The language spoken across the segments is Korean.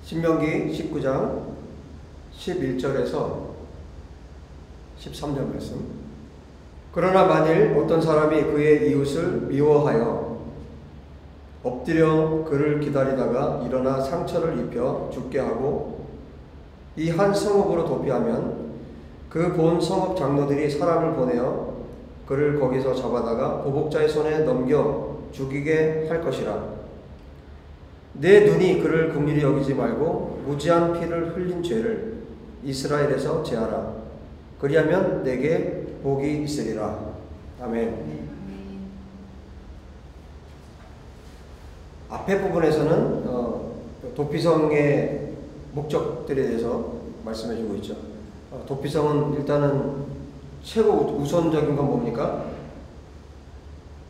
신명기 19장 11절에서 13절 말씀. 그러나 만일 어떤 사람이 그의 이웃을 미워하여 엎드려 그를 기다리다가 일어나 상처를 입혀 죽게 하고 이 한 성읍으로 도피하면 그 본 성읍 장로들이 사람을 보내어 그를 거기서 잡아다가 보복자의 손에 넘겨 죽이게 할 것이라. 내 눈이 그를 긍휼히 여기지 말고 무지한 피를 흘린 죄를 이스라엘에서 제하라. 그리하면 내게 복이 있으리라. 아멘. 앞에 부분에서는 도피성의 목적들에 대해서 말씀해 주고 있죠. 도피성은 일단은 최고 우선적인 건 뭡니까?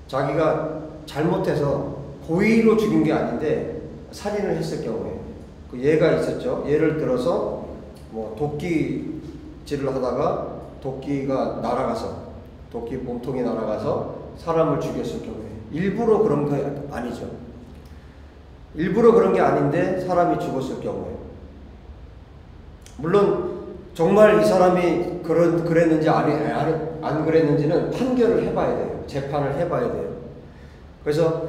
자기가 잘못해서 고의로 죽인 게 아닌데 살인을 했을 경우에 그 예가 있었죠. 예를 들어서 뭐 도끼질을 하다가 도끼가 날아가서 도끼 몸통이 날아가서 사람을 죽였을 경우에 일부러 그런 게 아니죠. 일부러 그런 게 아닌데 사람이 죽었을 경우에 물론 정말 이 사람이 그랬는지 안 그랬는지는 판결을 해봐야 돼요. 재판을 해봐야 돼요. 그래서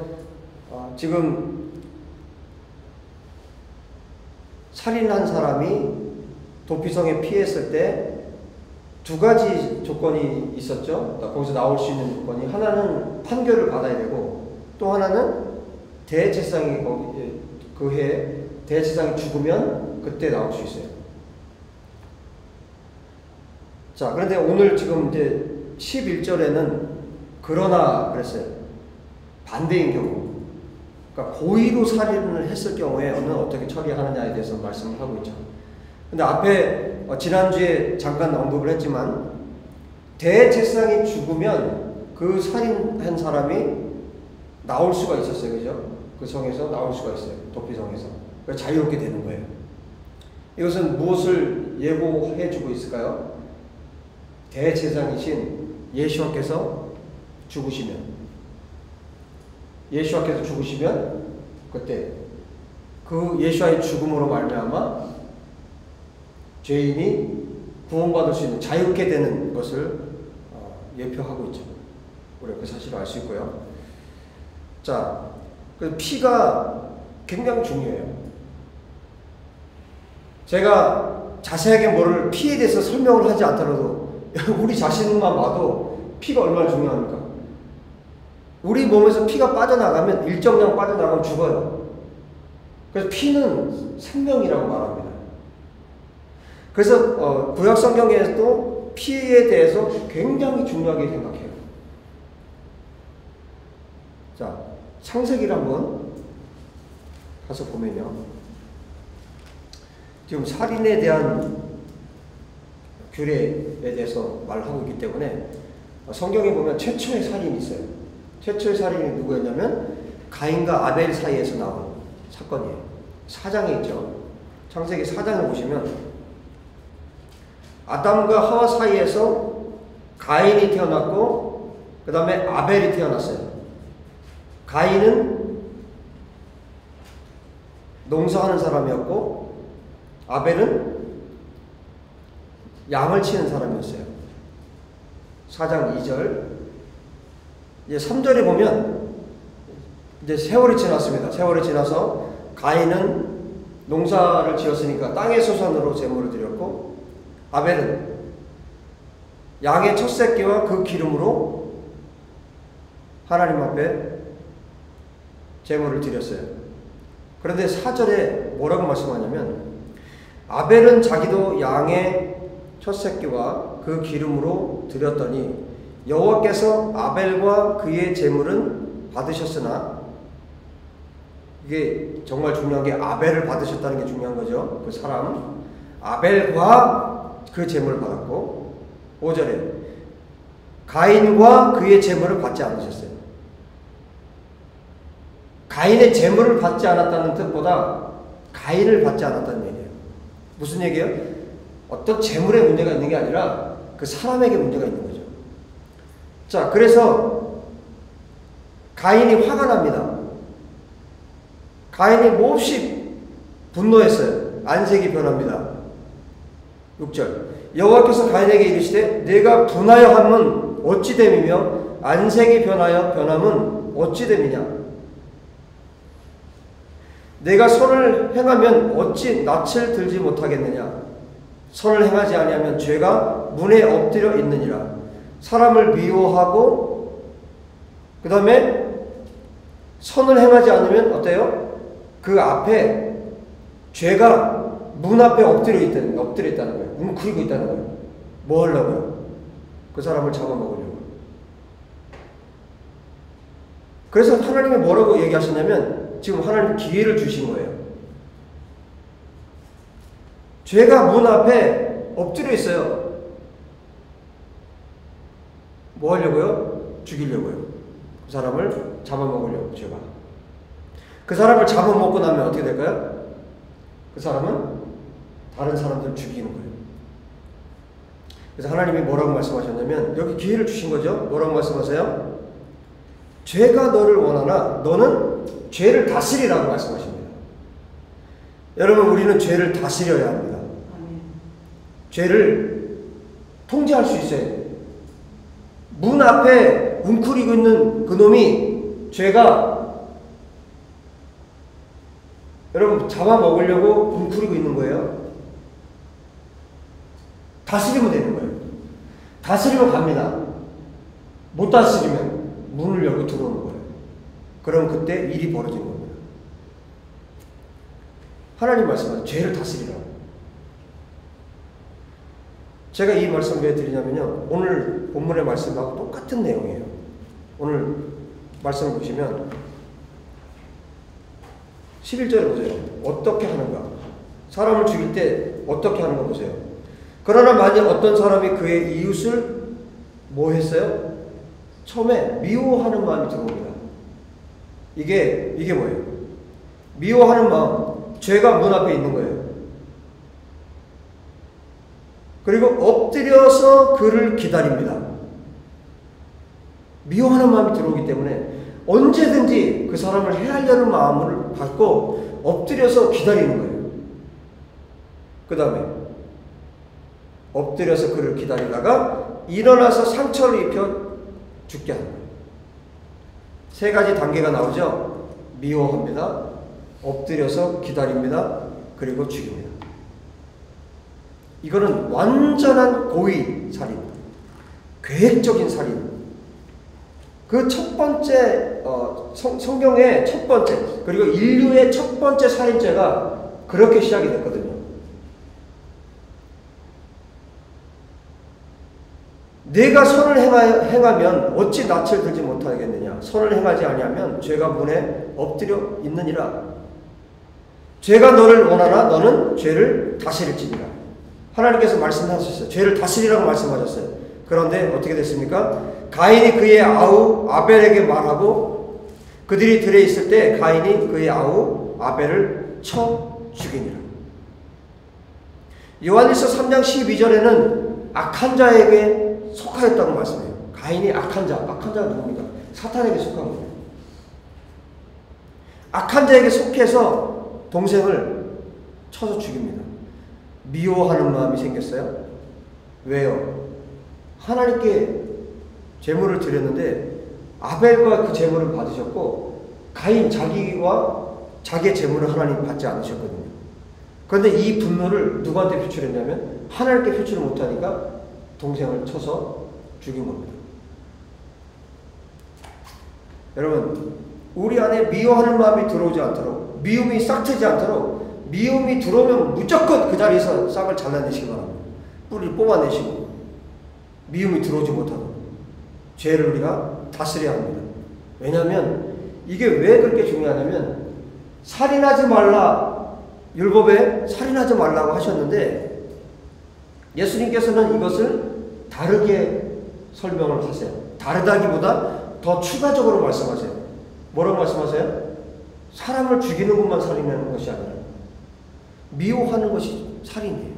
지금 살인한 사람이 도피성에 피했을 때 두 가지 조건이 있었죠. 거기서 나올 수 있는 조건이 하나는 판결을 받아야 되고 또 하나는 대제사장이 그 해에 대제사장이 죽으면 그때 나올 수 있어요. 자, 그런데 오늘 지금 이제 11절에는 그러나 그랬어요. 반대인 경우. 그러니까 고의로 살인을 했을 경우에는 어떻게 처리하느냐에 대해서 말씀을 하고 있죠. 근데 앞에 지난주에 잠깐 언급을 했지만 대제사장이 죽으면 그 살인한 사람이 나올 수가 있었어요. 그죠? 그 성에서 나올 수가 있어요. 도피성에서. 그래서 자유롭게 되는 거예요. 이것은 무엇을 예고해 주고 있을까요? 대제사장이신 예수와께서 죽으시면 그때 그 예수와의 죽음으로 말미암아 죄인이 구원받을 수 있는 자유케 되는 것을 예표하고 있죠. 우리가 그 사실을 알 수 있고요. 자, 그 피가 굉장히 중요해요. 제가 자세하게 뭐를 피에 대해서 설명을 하지 않더라도 우리 자신만 봐도 피가 얼마나 중요합니까? 우리 몸에서 피가 빠져나가면 일정량 빠져나가면 죽어요. 그래서 피는 생명이라고 말합니다. 그래서 구약 성경에서도 피에 대해서 굉장히 중요하게 생각해요. 자, 창세기를 한번 가서 보면요. 지금 살인에 대한 규례에 대해서 말하고 있기 때문에 성경에 보면 최초의 살인이 있어요. 최초의 살인이 누구였냐면 가인과 아벨 사이에서 나온 사건이에요. 4장에 있죠. 창세기 4장을 보시면 아담과 하와 사이에서 가인이 태어났고 그 다음에 아벨이 태어났어요. 가인은 농사하는 사람이었고 아벨은 양을 치는 사람이었어요. 4장 2절. 이제 3절에 보면 이제 세월이 지났습니다. 세월이 지나서 가인은 농사를 지었으니까 땅의 소산으로 제물을 드렸고 아벨은 양의 첫 새끼와 그 기름으로 하나님 앞에 제물을 드렸어요. 그런데 4절에 뭐라고 말씀하냐면 아벨은 자기도 양의 첫 새끼와 그 기름으로 드렸더니 여호와께서 아벨과 그의 제물은 받으셨으나 이게 정말 중요한 게 아벨을 받으셨다는 게 중요한 거죠. 그 사람 아벨과 그 제물을 받았고 5절에 가인과 그의 제물을 받지 않으셨어요. 가인의 제물을 받지 않았다는 뜻보다 가인을 받지 않았다는 얘기예요. 무슨 얘기예요? 어떤 제물에 문제가 있는 게 아니라 그 사람에게 문제가 있는 거죠. 자, 그래서 가인이 화가 납니다. 가인이 몹시 분노했어요. 안색이 변합니다. 6절 여호와께서 가인에게 이르시되 내가 분하여 함은 어찌 됨이며 안색이 변하여 변함은 어찌 됨이냐. 내가 선을 행하면 어찌 낯을 들지 못하겠느냐. 선을 행하지 아니하면 죄가 문에 엎드려 있느니라. 사람을 미워하고 그 다음에 선을 행하지 않으면 어때요? 그 앞에 죄가 문 앞에 엎드려 있다는 거예요. 웅크리고 있다는 거예요. 뭐 하려고요? 그 사람을 잡아먹으려고. 그래서 하나님이 뭐라고 얘기하시냐면 지금 하나님 기회를 주신 거예요. 죄가 문 앞에 엎드려 있어요. 뭐 하려고요? 죽이려고요. 그 사람을 잡아먹으려고, 죄가. 그 사람을 잡아먹고 나면 어떻게 될까요? 그 사람은 다른 사람들 죽이는 거예요. 그래서 하나님이 뭐라고 말씀하셨냐면, 여기 기회를 주신 거죠? 뭐라고 말씀하세요? 죄가 너를 원하나 너는 죄를 다스리라고 말씀하십니다. 여러분, 우리는 죄를 다스려야 합니다. 죄를 통제할 수 있어야 돼요. 문 앞에 웅크리고 있는 그 놈이 죄가 여러분 잡아먹으려고 웅크리고 있는 거예요. 다스리면 되는 거예요. 다스리면 갑니다. 못 다스리면 문을 열고 들어오는 거예요. 그럼 그때 일이 벌어지는 겁니다. 하나님 말씀하세요. 죄를 다스리라고. 제가 이 말씀 왜 드리냐면요. 오늘 본문의 말씀하고 똑같은 내용이에요. 오늘 말씀을 보시면 11절에 보세요. 어떻게 하는가. 사람을 죽일 때 어떻게 하는가 보세요. 그러나 만약 어떤 사람이 그의 이웃을 뭐 했어요? 처음에 미워하는 마음이 들어옵니다. 이게 뭐예요? 미워하는 마음. 죄가 문 앞에 있는 거예요. 그리고 엎드려서 그를 기다립니다. 미워하는 마음이 들어오기 때문에 언제든지 그 사람을 해하려는 마음을 갖고 엎드려서 기다리는 거예요. 그 다음에 엎드려서 그를 기다리다가 일어나서 상처를 입혀 죽게 하는 거예요. 세 가지 단계가 나오죠. 미워합니다. 엎드려서 기다립니다. 그리고 죽입니다. 이거는 완전한 고의 살인, 계획적인 살인. 그 첫 번째 성경의 첫 번째 그리고 인류의 첫 번째 살인죄가 그렇게 시작이 됐거든요. 내가 선을 행하면 어찌 낯을 들지 못하겠느냐. 선을 행하지 아니하면 죄가 문에 엎드려 있느니라. 죄가 너를 원하나 너는 죄를 다스릴지니라. 하나님께서 말씀하셨어요. 죄를 다스리라고 말씀하셨어요. 그런데 어떻게 됐습니까? 가인이 그의 아우 아벨에게 말하고 그들이 들에 있을 때 가인이 그의 아우 아벨을 쳐 죽이니라. 요한일서 3장 12절에는 악한 자에게 속하였다고 말씀해요. 가인이 악한 자가 누굽니까? 사탄에게 속한 거예요. 악한 자에게 속해서 동생을 쳐서 죽입니다. 미워하는 마음이 생겼어요. 왜요? 하나님께 제물을 드렸는데 아벨과 그 제물을 받으셨고 가인 자기와 자기의 제물을 하나님 받지 않으셨거든요. 그런데 이 분노를 누구한테 표출했냐면 하나님께 표출을 못하니까 동생을 쳐서 죽인 겁니다. 여러분, 우리 안에 미워하는 마음이 들어오지 않도록, 미움이 싹트지 않도록, 미움이 들어오면 무조건 그 자리에서 싹을 잘라내시기 바랍니다. 뿌리를 뽑아내시고 미움이 들어오지 못하도록 죄를 우리가 다스려야 합니다. 왜냐하면 이게 왜 그렇게 중요하냐면 살인하지 말라, 율법에 살인하지 말라고 하셨는데 예수님께서는 이것을 다르게 설명을 하세요. 다르다기보다 더 추가적으로 말씀하세요. 뭐라고 말씀하세요? 사람을 죽이는 것만 살인하는 것이 아니라 미워하는 것이 살인이에요.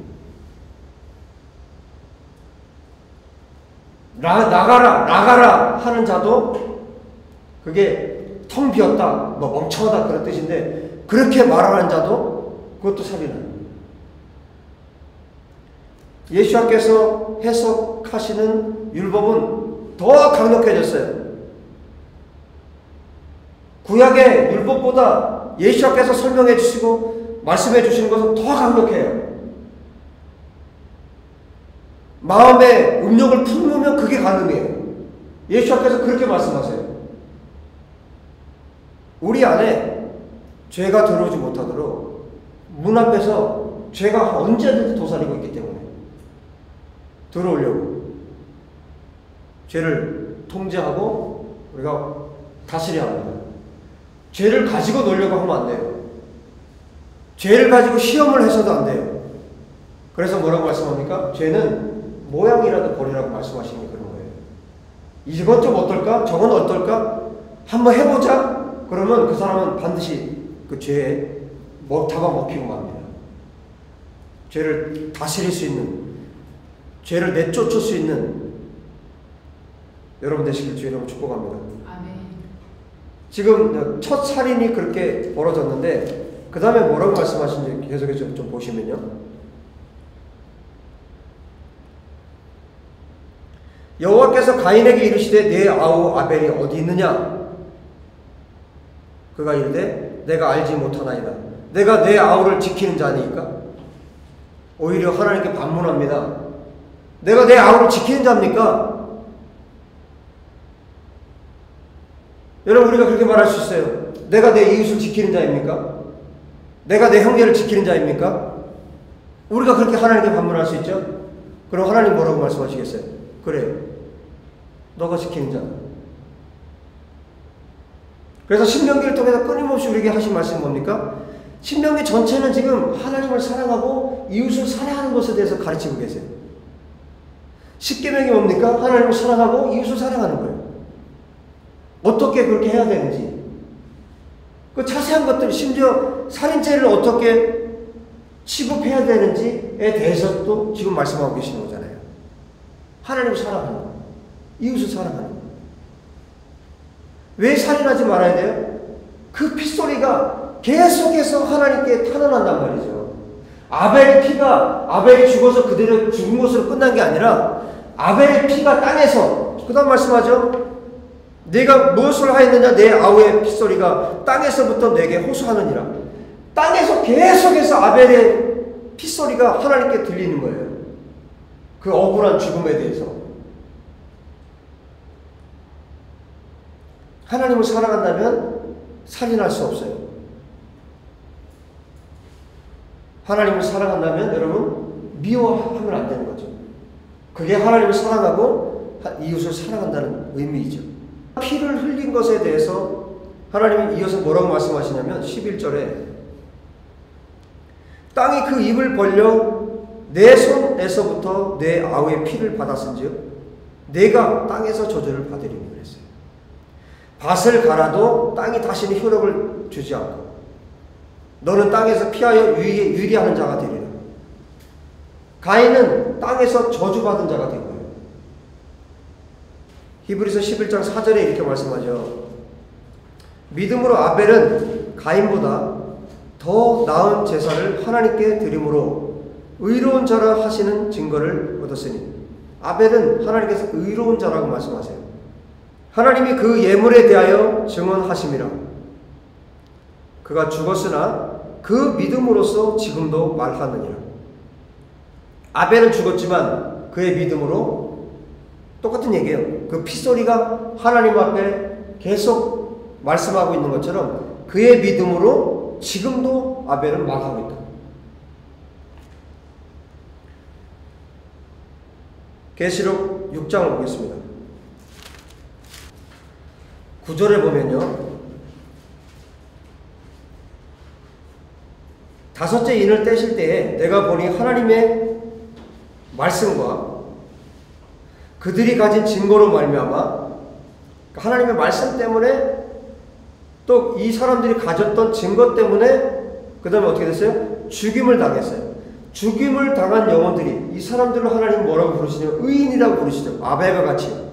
나가라 하는 자도 그게 텅 비었다, 뭐 멍청하다 그런 뜻인데 그렇게 말하는 자도 그것도 살인은. 예수님께서 해석하시는 율법은 더 강력해졌어요. 구약의 율법보다 예수님께서 설명해 주시고 말씀해 주시는 것은 더 강력해요. 마음에 음욕을 품으면 그게 가능해요. 예수님께서 그렇게 말씀하세요. 우리 안에 죄가 들어오지 못하도록 문 앞에서 죄가 언제든지 도사리고 있기 때문에 들어오려고 죄를 통제하고 우리가 다스려야 합니다. 죄를 가지고 놀려고 하면 안 돼요. 죄를 가지고 시험을 해서도 안 돼요. 그래서 뭐라고 말씀합니까? 죄는 모양이라도 버리라고 말씀하시는 게 그런 거예요. 이건 좀 어떨까? 저건 어떨까? 한번 해보자? 그러면 그 사람은 반드시 그 죄에 잡아먹히고 맙니다. 죄를 다스릴 수 있는, 죄를 내쫓을 수 있는 여러분 되시길 주의로 축복합니다. 아멘. 지금 첫 살인이 그렇게 벌어졌는데 그 다음에 뭐라고 말씀하신지 계속해서 좀 보시면요. 여호와께서 가인에게 이르시되 내 아우 아벨이 어디 있느냐? 그가 이르되 내가 알지 못하나이다. 내가 내 아우를 지키는 자니까? 오히려 하나님께 반문합니다. 내가 내 아우를 지키는 자입니까? 여러분 우리가 그렇게 말할 수 있어요. 내가 내 이웃을 지키는 자입니까? 내가 내 형제를 지키는 자입니까? 우리가 그렇게 하나님께 반문할 수 있죠? 그럼 하나님 뭐라고 말씀하시겠어요? 그래요. 너가 지키는 자. 그래서 신명기를 통해서 끊임없이 우리에게 하신 말씀이 뭡니까? 신명기 전체는 지금 하나님을 사랑하고 이웃을 사랑하는 것에 대해서 가르치고 계세요. 십계명이 뭡니까? 하나님을 사랑하고 이웃을 사랑하는 거예요. 어떻게 그렇게 해야 되는지. 그 자세한 것들, 심지어 살인죄를 어떻게 취급해야 되는지에 대해서도 지금 말씀하고 계시는 거잖아요. 하나님을 사랑하는 거, 이웃을 사랑하는 거. 왜 살인하지 말아야 돼요? 그 핏소리가 계속해서 하나님께 탄원한단 말이죠. 아벨이 죽어서 그대로 죽은 것으로 끝난 게 아니라 아벨의 피가 땅에서, 그 다음 말씀하죠. 내가 무엇을 하였느냐? 내 아우의 핏소리가 땅에서부터 내게 호소하느니라. 땅에서 계속해서 아벨의 핏소리가 하나님께 들리는 거예요. 그 억울한 죽음에 대해서. 하나님을 사랑한다면 살인할 수 없어요. 하나님을 사랑한다면 여러분 미워하면 안 되는 거죠. 그게 하나님을 사랑하고 이웃을 사랑한다는 의미이죠. 피를 흘린 것에 대해서 하나님이 이어서 뭐라고 말씀하시냐면 11절에 땅이 그 입을 벌려 내 손에서부터 내 아우의 피를 받았은즉 내가 땅에서 저주를 받으리니 그랬어요. 밭을 갈아도 땅이 다시는 효력을 주지 않고 너는 땅에서 피하여 유리하는 자가 되리라. 가인은 땅에서 저주받은 자가 된 거예요. 히브리서 11장 4절에 이렇게 말씀하죠. 믿음으로 아벨은 가인보다 더 나은 제사를 하나님께 드림으로 의로운 자라 하시는 증거를 얻었으니 아벨은 하나님께서 의로운 자라고 말씀하세요. 하나님이 그 예물에 대하여 증언하심이라. 그가 죽었으나 그 믿음으로써 지금도 말하느니라. 아벨은 죽었지만 그의 믿음으로 똑같은 얘기예요. 그 핏소리가 하나님 앞에 계속 말씀하고 있는 것처럼 그의 믿음으로 지금도 아벨은 말하고 있다. 계시록 6장을 보겠습니다. 9절에 보면요. 다섯째 인을 떼실 때에 내가 보니 하나님의 말씀과 그들이 가진 증거로 말미암아 하나님의 말씀 때문에 또 이 사람들이 가졌던 증거 때문에 그 다음에 어떻게 됐어요? 죽임을 당했어요. 죽임을 당한 영혼들이 이 사람들을 하나님 뭐라고 부르시냐면 의인이라고 부르시죠. 아벨과 같이.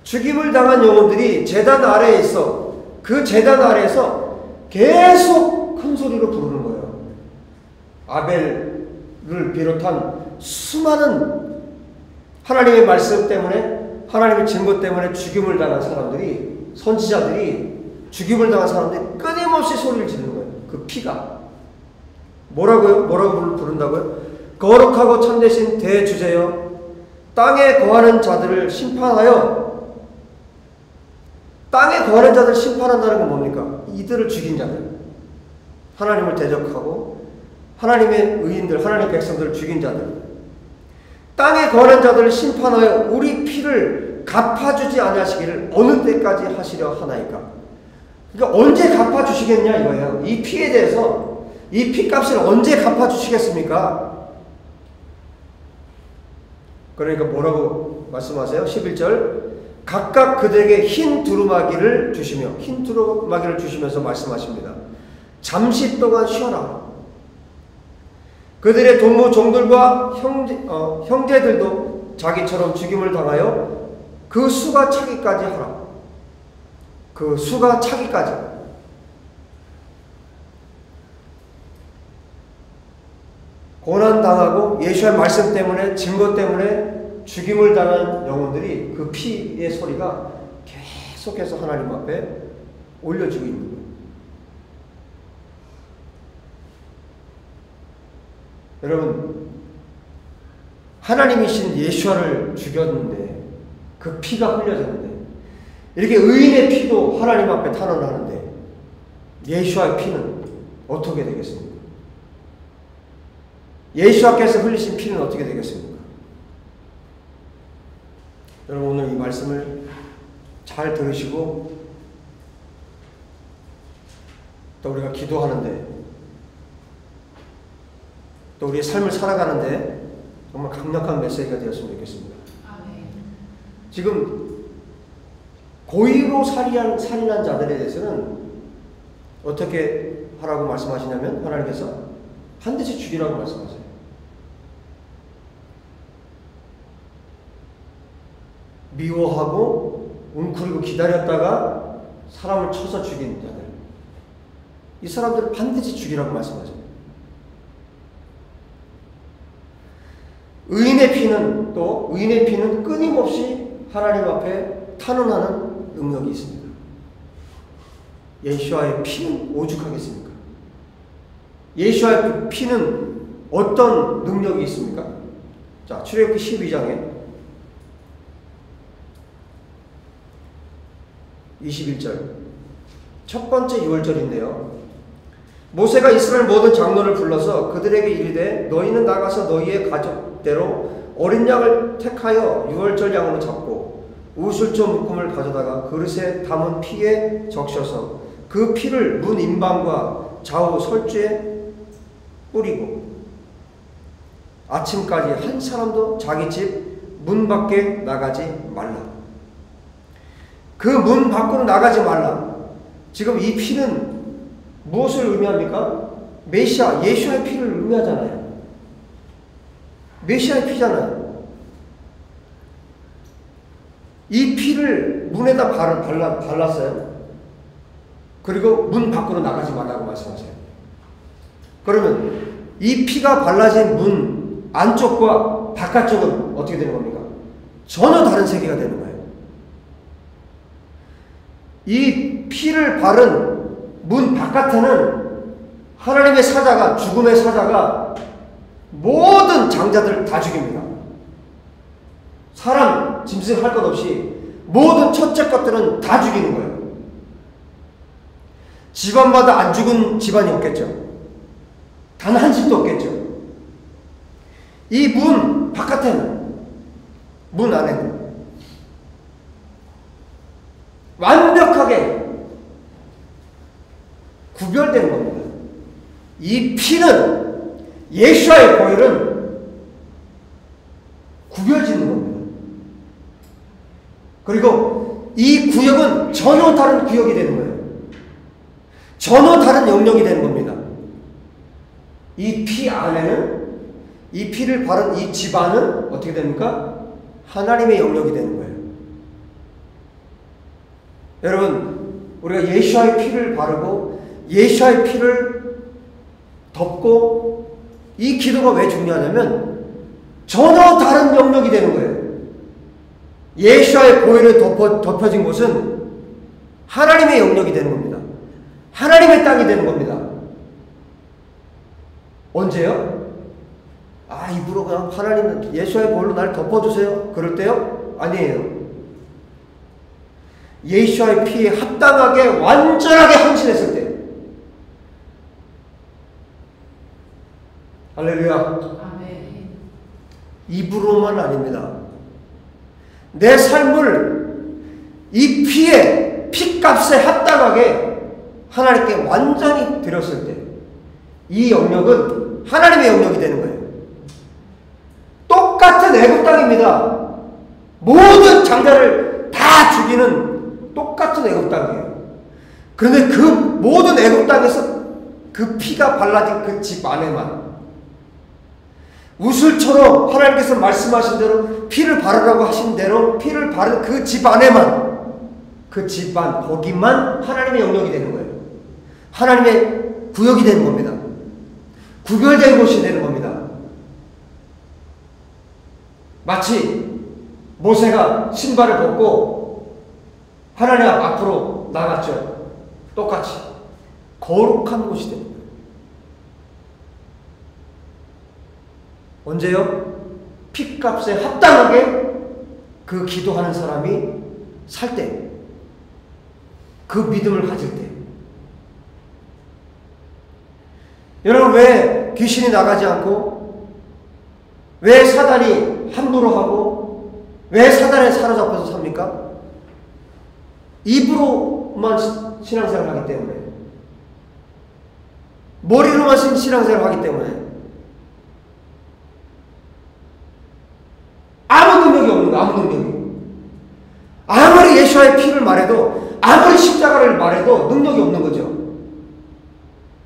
죽임을 당한 영혼들이 제단 아래에 있어. 그 제단 아래에서 계속 큰 소리로 부르는 거예요. 아벨을 비롯한 수많은 하나님의 말씀 때문에, 하나님의 증거 때문에 죽임을 당한 사람들이, 선지자들이 죽임을 당한 사람들이 끊임없이 소리를 지르는 거예요. 그 피가. 뭐라고 부른다고요? 거룩하고 참되신 대주제여, 땅에 거하는 자들을 심판하여. 땅에 거하는 자들을 심판한다는 건 뭡니까? 이들을 죽인 자들, 하나님을 대적하고 하나님의 의인들, 하나님의 백성들을 죽인 자들, 땅에 거하는 자들을 심판하여 우리 피를 갚아주지 아니하시기를 어느 때까지 하시려 하나이까? 그러니까 언제 갚아주시겠냐 이거예요. 이 피에 대해서, 이 피값을 언제 갚아주시겠습니까? 그러니까 뭐라고 말씀하세요? 11절, 각각 그들에게 흰 두루마기를 주시며, 흰 두루마기를 주시면서 말씀하십니다. 잠시 동안 쉬어라. 그들의 동무 종들과 형제들도 자기처럼 죽임을 당하여 그 수가 차기까지 하라. 그 수가 차기까지. 고난당하고 예수의 말씀 때문에, 증거 때문에 죽임을 당한 영혼들이 그 피의 소리가 계속해서 하나님 앞에 올려지고 있는 거예요. 여러분, 하나님이신 예수를 죽였는데, 그 피가 흘려졌는데, 이렇게 의인의 피도 하나님 앞에 탄원하는데 예수의 피는 어떻게 되겠습니까? 예수께서 흘리신 피는 어떻게 되겠습니까? 여러분, 오늘 이 말씀을 잘 들으시고 또 우리가 기도하는데, 또 우리의 삶을 살아가는데 정말 강력한 메시지가 되었으면 좋겠습니다. 지금 고의로 살인한 자들에 대해서는 어떻게 하라고 말씀하시냐면, 하나님께서 반드시 죽이라고 말씀하세요. 미워하고 웅크리고 기다렸다가 사람을 쳐서 죽인 자들, 이 사람들을 반드시 죽이라고 말씀하세요. 의인의 피는 끊임없이 하나님 앞에 탄원하는 능력이 있습니다. 예수와의 피는 오죽하겠습니까? 예수와의 피는 어떤 능력이 있습니까? 자, 출애굽기 12장에 21절, 첫 번째 유월절인데요. 모세가 이스라엘 모든 장로를 불러서 그들에게 이르되, 너희는 나가서 너희의 가족대로 어린 양을 택하여 유월절 양으로 잡고 우슬초 묶음을 가져다가 그릇에 담은 피에 적셔서 그 피를 문 임방과 좌우 설주에 뿌리고 아침까지 한 사람도 자기 집 문 밖에 나가지 말라. 그 문 밖으로 나가지 말라. 지금 이 피는 무엇을 의미합니까? 메시아, 예수의 피를 의미하잖아요. 메시아의 피잖아요. 이 피를 문에다 발랐어요. 그리고 문 밖으로 나가지 말라고 말씀하세요. 그러면 이 피가 발라진 문 안쪽과 바깥쪽은 어떻게 되는 겁니까? 전혀 다른 세계가 되는 거예요. 이 피를 바른 문 바깥에는 하나님의 사자가, 죽음의 사자가 모든 장자들 다 죽입니다. 사람 짐승할 것 없이 모든 첫째 것들은 다 죽이는 거예요. 집안마다 안 죽은 집안이 없겠죠. 단 한 집도 없겠죠. 이 문 바깥에는, 문 안에는 완벽하게 구별되는 겁니다. 이 피는, 예수와의 보혈은 구별짓는 겁니다. 그리고 이 구역은 전혀 다른 구역이 되는 거예요. 전혀 다른 영역이 되는 겁니다. 이 피 안에는, 이 피를 바른 이 집안은 어떻게 됩니까? 하나님의 영역이 되는 거예요. 여러분, 우리가 예수와의 피를 바르고 예수와의 피를 덮고, 이 기도가 왜 중요하냐면 전혀 다른 영역이 되는 거예요. 예수와의 보혈에 덮여진 곳은 하나님의 영역이 되는 겁니다. 하나님의 땅이 되는 겁니다. 언제요? 입으로 그냥 하나님은 예수와의 보혈로 나를 덮어주세요. 그럴 때요? 아니에요. 예수와의 피에 합당하게 완전하게 헌신했을 때. 할렐루야. 아멘. 입으로만 아닙니다. 내 삶을 이 피에, 피값에 합당하게 하나님께 완전히 드렸을 때 이 영역은 하나님의 영역이 되는 거예요. 똑같은 애국 땅입니다. 모든 장자를 다 죽이는 똑같은 애국 땅이에요. 그런데 그 모든 애국 땅에서 그 피가 발라진 그 집 안에만 우슬처럼 하나님께서 말씀하신 대로 피를 바르라고 하신 대로 피를 바른 그 집 안에만, 그 집안 거기만 하나님의 영역이 되는 거예요. 하나님의 구역이 되는 겁니다. 구별된 곳이 되는 겁니다. 마치 모세가 신발을 벗고 하나님 앞으로 나갔죠. 똑같이 거룩한 곳이 됩니다. 언제요? 피값에 합당하게 그 기도하는 사람이 살 때, 그 믿음을 가질 때. 여러분, 왜 귀신이 나가지 않고, 왜 사단이 함부로 하고, 왜 사단에 사로잡혀서 삽니까? 입으로만 신앙생활을 하기 때문에, 머리로만 신앙생활을 하기 때문에, 아무 능력이 없는 거예요. 아무 능력이. 아무리 예수와의 피를 말해도, 아무리 십자가를 말해도 능력이 없는 거죠.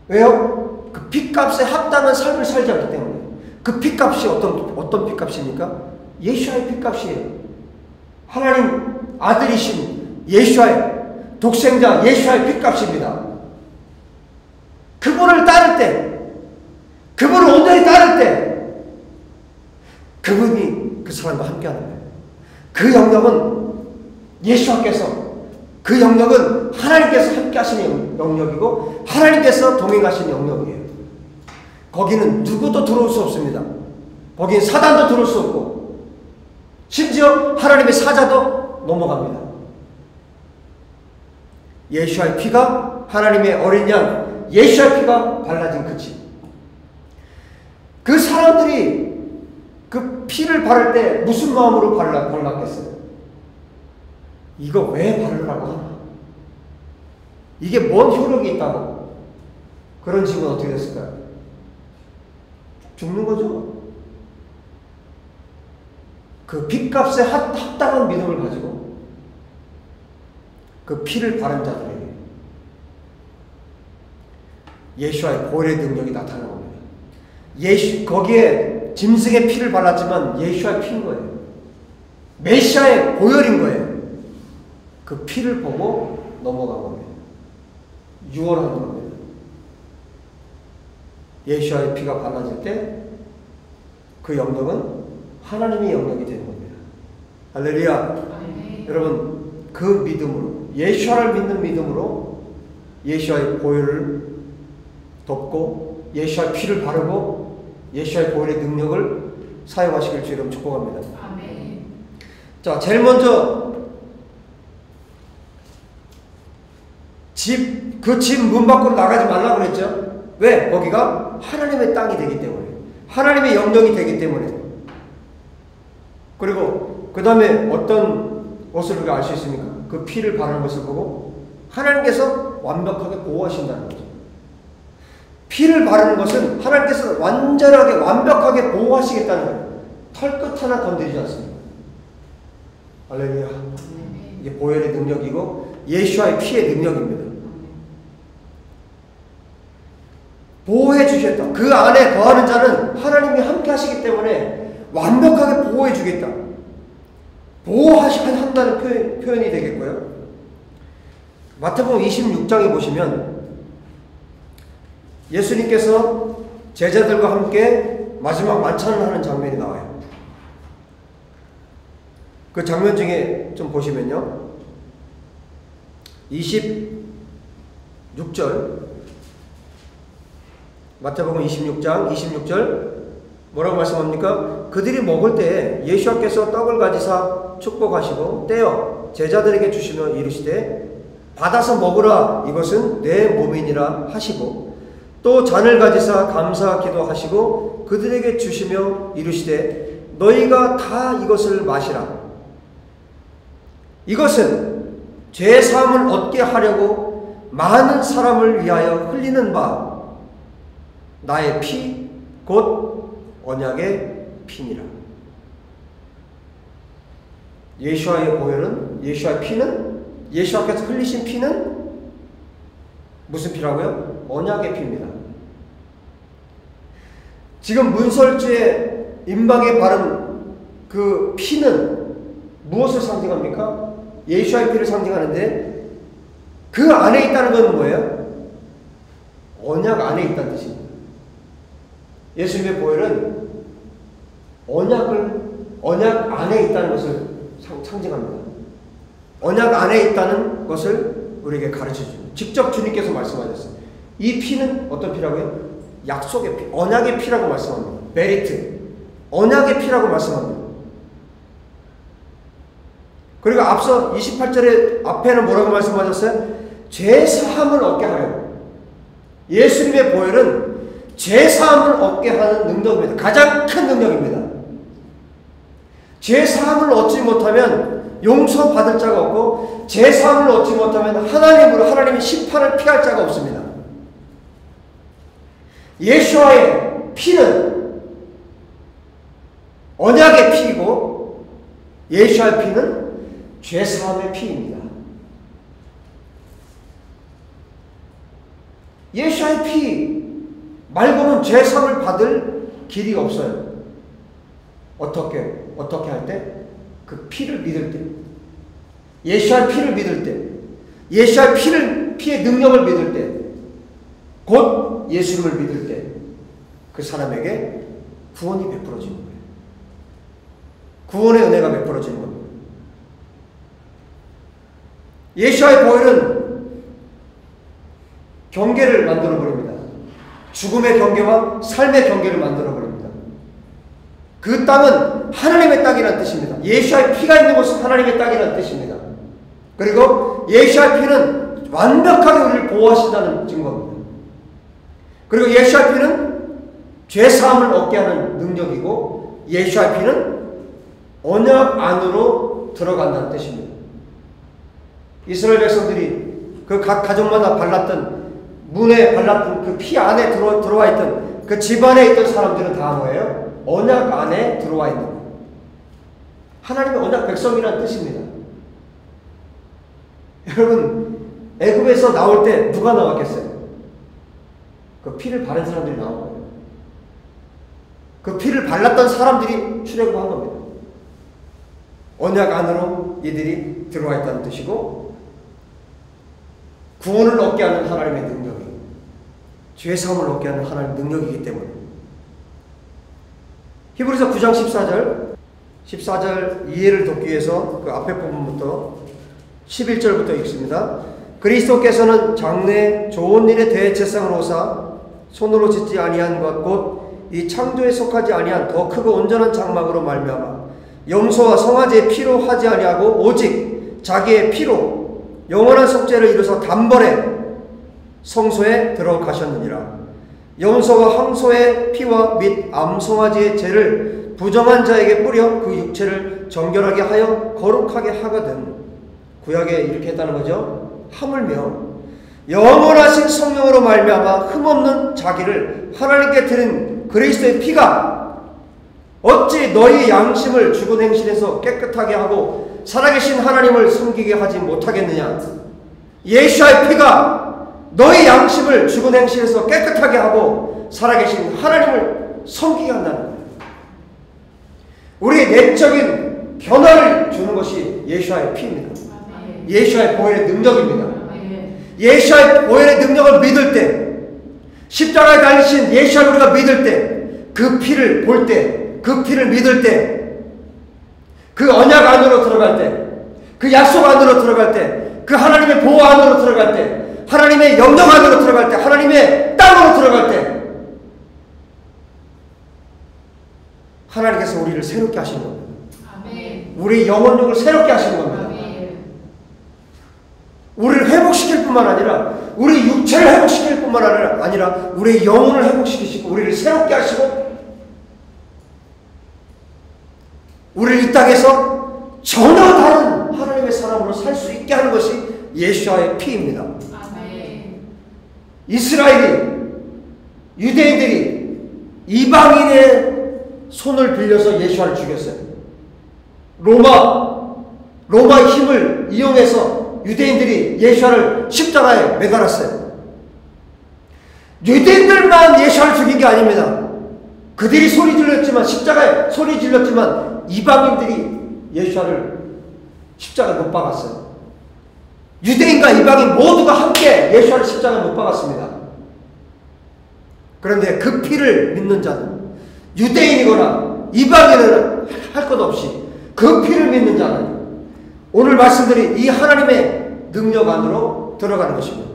왜요? 그 피값에 합당한 삶을 살지 않기 때문에. 그 피값이 어떤 피값입니까? 예수와의 피값이에요. 하나님 아들이신 예수와의 독생자 예수와의 피값입니다. 그분을 따를 때, 그분을 온전히 따를 때, 그분이 그 사람과 함께하는 거예요. 그 영역은 예수께서, 그 영역은 하나님께서 함께 하시는 영역이고 하나님께서 동행하시는 영역이에요. 거기는 누구도 들어올 수 없습니다. 거기는 사단도 들어올 수 없고 심지어 하나님의 사자도 넘어갑니다. 예수와의 피가, 하나님의 어린 양 예수와의 피가 발라진 그 집. 그 사람들이 그 피를 바를 때 무슨 마음으로 발랐겠어요? 이거 왜 바르라고 하나? 이게 뭔 효력이 있다고? 그런 집은 어떻게 됐을까요? 죽는 거죠. 그 피값에 합당한 믿음을 가지고 그 피를 바른 자들에게 예수와의 보혈의 능력이 나타나는 겁니다. 거기에 짐승의 피를 발랐지만 예수와의 피인 거예요. 메시아의 보혈인 거예요. 그 피를 보고 넘어간 겁니다. 유언하는 겁니다. 예수와의 피가 발라질 때 그 영역은 하나님의 영역이 되는 겁니다. 할렐루야. 여러분, 그 믿음으로, 예수와를 믿는 믿음으로 예수와의 보혈을 덮고 예수와의 피를 바르고 예수와의 보혈의 능력을 사용하시길 주 이름 축복합니다. 아멘. 자, 제일 먼저 그 집 문 밖으로 나가지 말라고 그랬죠. 왜? 거기가 하나님의 땅이 되기 때문에, 하나님의 영역이 되기 때문에. 그리고 그 다음에 어떤 것을 우리가 알 수 있습니까? 그 피를 바르는 것을 보고 하나님께서 완벽하게 보호하신다는 거죠. 피를 바르는 것은 하나님께서 완전하게 완벽하게 보호하시겠다는 거예요. 털끝 하나 건드리지 않습니다. 할렐루야. 이게 보혈의 능력이고 예수와의 피의 능력입니다. 보호해 주셨다. 그 안에 거하는 자는 하나님이 함께 하시기 때문에 완벽하게 보호해 주겠다. 보호한다는 표현이 되겠고요. 마태복음 26장에 보시면 예수님께서 제자들과 함께 마지막 만찬을 하는 장면이 나와요. 그 장면 중에 좀 보시면요, 26절, 마태복음 26장 26절 뭐라고 말씀합니까? 그들이 먹을 때 예수께서 떡을 가지사 축복하시고 떼어 제자들에게 주시며 이르시되 받아서 먹으라, 이것은 내 몸이니라 하시고, 또 잔을 가지사 감사 기도하시고 그들에게 주시며 이르시되 너희가 다 이것을 마시라. 이것은 죄 사함을 얻게 하려고 많은 사람을 위하여 흘리는 바 나의 피 곧 언약의 피니라. 예수와의 보혈은, 예수와의 피는, 예수께서 흘리신 피는 무슨 피라고요? 언약의 피입니다. 지금 문설주의 임방에 바른 그 피는 무엇을 상징합니까? 예수와의 피를 상징하는데, 그 안에 있다는 건 뭐예요? 언약 안에 있다는 뜻입니다. 예수님의 보혈은 언약 안에 있다는 것을 상징합니다. 언약 안에 있다는 것을 우리에게 가르쳐 줍니다. 직접 주님께서 말씀하셨어요. 이 피는 어떤 피라고요? 약속의 피, 언약의 피라고 말씀합니다. 메리트, 언약의 피라고 말씀합니다. 그리고 앞서 28절에 앞에는 뭐라고 말씀하셨어요? 죄 사함을 얻게 하려고. 예수님의 보혈은 죄 사함을 얻게 하는 능력입니다. 가장 큰 능력입니다. 죄 사함을 얻지 못하면 용서받을 자가 없고, 죄 사함을 얻지 못하면 하나님의 심판을 피할 자가 없습니다. 예수와의 피는 언약의 피이고, 예수와의 피는 죄 사함의 피입니다. 예수와의 피 말고는 죄 사함을 받을 길이 없어요. 어떻게 할 때? 그 피를 믿을 때, 예수와의 피를 믿을 때, 예수와의 피의 능력을 믿을 때, 곧 예수님을 믿을 때, 그 사람에게 구원이 베풀어지는 거예요. 구원의 은혜가 베풀어지는 겁니다. 예수와의 보혈은 경계를 만들어버립니다. 죽음의 경계와 삶의 경계를 만들어버립니다. 그 땅은 하나님의 땅이라는 뜻입니다. 예수와의 피가 있는 곳은 하나님의 땅이라는 뜻입니다. 그리고 예수와의 피는 완벽하게 우리를 보호하신다는 증거입니다. 그리고 예수와의 피는 죄사함을 얻게 하는 능력이고, 예수와의 피는 언약 안으로 들어간다는 뜻입니다. 이스라엘 백성들이 그 각 가족마다 발랐던, 문에 발랐던 그 피 안에 들어와 있던 그 집안에 있던 사람들은 다 뭐예요? 언약 안에 들어와 있는 거예요. 하나님의 언약 백성이라는 뜻입니다. 여러분, 애굽에서 나올 때 누가 나왔겠어요? 그 피를 바른 사람들이 나온 거예요. 그 피를 발랐던 사람들이 출애굽한 겁니다. 언약 안으로 이들이 들어와 있다는 뜻이고, 구원을 얻게 하는 하나님의 능력이, 죄사함을 얻게 하는 하나님의 능력이기 때문에. 히브리서 9장 14절 이해를 돕기 위해서 그 앞에 부분부터 11절부터 읽습니다. 그리스도께서는 장래 좋은 일에 대제사장으로 오사 손으로 짓지 아니한 것 곧 이 창조에 속하지 아니한 더 크고 온전한 장막으로 말미암아 염소와 송아지의 피로 하지 아니하고 오직 자기의 피로 영원한 속죄를 이루서 단번에 성소에 들어가셨느니라. 염소와 황소의 피와 및 암송아지의 죄를 부정한 자에게 뿌려 그 육체를 정결하게 하여 거룩하게 하거든. 구약에 이렇게 했다는 거죠. 하물며 영원하신 성령으로 말미암아 흠없는 자기를 하나님께 드린 그리스도의 피가 어찌 너희 양심을 죽은 행실에서 깨끗하게 하고 살아계신 하나님을 섬기게 하지 못하겠느냐. 예수의 피가 너희 양심을 죽은 행실에서 깨끗하게 하고 살아계신 하나님을 섬기게 한다는 거예요. 우리의 내적인 변화를 주는 것이 예수의 피입니다. 예수의 보혈의 능력입니다. 예수의 보혈의 능력을 믿을 때, 십자가에 달리신 예수를 우리가 믿을 때, 그 피를 볼 때, 그 피를 믿을 때, 그 언약 안으로 들어갈 때, 그 약속 안으로 들어갈 때, 그 하나님의 보호 안으로 들어갈 때, 하나님의 영역 안으로 들어갈 때, 하나님의 땅으로 들어갈 때, 하나님께서 우리를 새롭게 하시는 겁니다. 아멘. 우리 영혼력을 새롭게 하시는 겁니다. 아멘. 우리를 회복시킬 뿐만 아니라, 우리 육체를 회복시킬 뿐만 아니라 우리의 영혼을 회복시키시고 우리를 새롭게 하시고, 우리를 이 땅에서 전혀 다른 하나님의 사람으로 살 수 있게 하는 것이 예수와의 피입니다. 아멘. 이스라엘이, 유대인들이 이방인의 손을 빌려서 예수와를 죽였어요. 로마의 힘을 이용해서 유대인들이 예수와를 십자가에 매달았어요. 유대인들만 예수와를 죽인 게 아닙니다. 그들이 소리 질렀지만, 십자가에 소리 질렀지만 이방인들이 예수와를 십자가에 못 박았어요. 유대인과 이방인 모두가 함께 예수와를 십자가에 못 박았습니다. 그런데 그 피를 믿는 자는, 유대인이거나 이방인은 할 것 없이 그 피를 믿는 자는 오늘 말씀드린 이 하나님의 능력 안으로 들어가는 것입니다.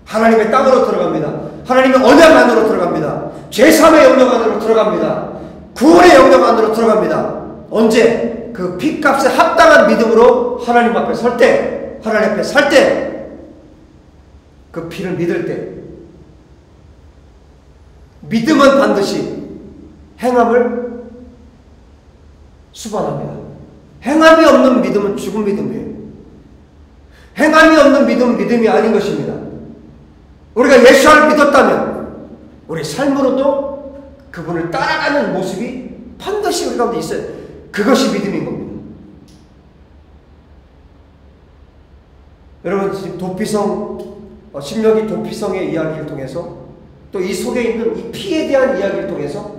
하나님의 땅으로 들어갑니다. 하나님의 언약 안으로 들어갑니다. 제3의 영역 안으로 들어갑니다. 구원의 영역 안으로 들어갑니다. 언제? 그 피값에 합당한 믿음으로 하나님 앞에 설 때, 하나님 앞에 살 때, 그 피를 믿을 때, 믿음은 반드시 행함을 수반합니다. 행함이 없는 믿음은 죽은 믿음이에요. 행함이 없는 믿음은 믿음이 아닌 것입니다. 우리가 예수를 믿었다면 우리 삶으로도 그분을 따라가는 모습이 반드시 우리 가운데 있어요. 그것이 믿음인 겁니다. 여러분, 지금 신명기 도피성의 이야기를 통해서, 또 이 속에 있는 이 피에 대한 이야기를 통해서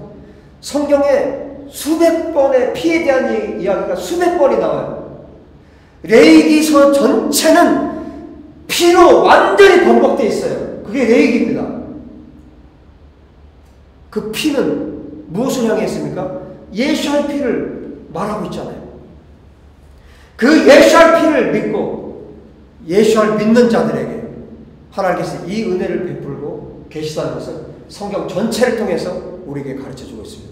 성경에 수백 번의 피에 대한 이야기가 수백 번이 나와요. 레위기서 전체는 피로 완전히 범벅되어 있어요. 그게 레위기입니다. 그 피는 무엇을 향해 있습니까? 예수의 피를 말하고 있잖아요. 그 예수의 피를 믿고 예수를 믿는 자들에게 하나님께서 이 은혜를 베풀고 계시다는 것을 성경 전체를 통해서 우리에게 가르쳐주고 있습니다.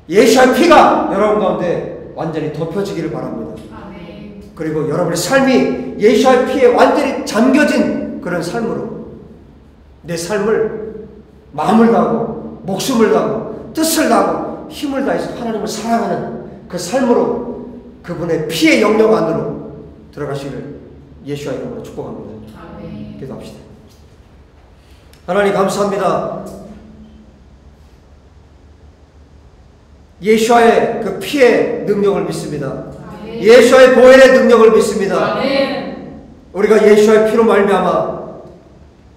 예수의 피가 여러분 가운데 완전히 덮여지기를 바랍니다. 아멘. 그리고 여러분의 삶이 예수의 피에 완전히 잠겨진 그런 삶으로 내 삶을 마음을 다하고 목숨을 다하고 뜻을 다하고 힘을 다해서 하나님을 사랑하는 그 삶으로 그분의 피의 영역 안으로 들어가시기를 예수의 이름으로 축복합니다. 아멘. 기도합시다. 하나님 감사합니다. 예수의 그 피의 능력을 믿습니다. 아멘. 예수의 보혈의 능력을 믿습니다. 아멘. 우리가 예수의 피로 말미암아,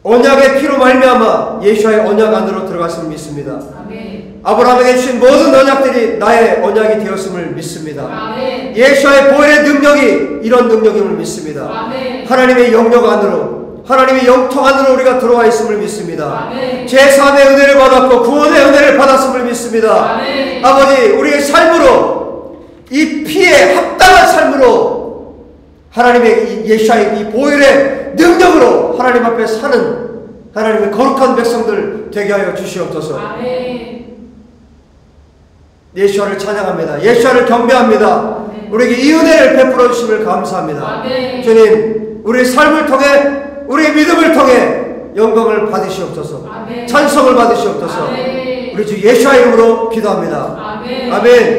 언약의 피로 말미암아 예수의 언약 안으로 들어갔음을 믿습니다. 아멘. 아브라함에게 주신 모든 언약들이 나의 언약이 되었음을 믿습니다. 아멘. 예수의 보혈의 능력이 이런 능력임을 믿습니다. 아멘. 하나님의 영역 안으로, 하나님의 영통 안으로 우리가 들어와 있음을 믿습니다. 아멘. 제3의 은혜를 받았고 구원의 은혜를 받았음을 믿습니다. 아멘. 아버지, 우리의 삶으로 이 피에 합당한 삶으로 하나님의 예수의 이 보혈의 능력으로 하나님 앞에 사는 하나님의 거룩한 백성들 되게 하여 주시옵소서. 아멘. 예수를 찬양합니다. 예수를 경배합니다. 아멘. 우리에게 이 은혜를 베풀어 주심을 감사합니다. 아멘. 주님, 우리의 삶을 통해, 우리의 믿음을 통해 영광을 받으시옵소서. 아멘. 찬송을 받으시옵소서. 아멘. 우리 주 예수의 이름으로 기도합니다. 아멘. 아멘.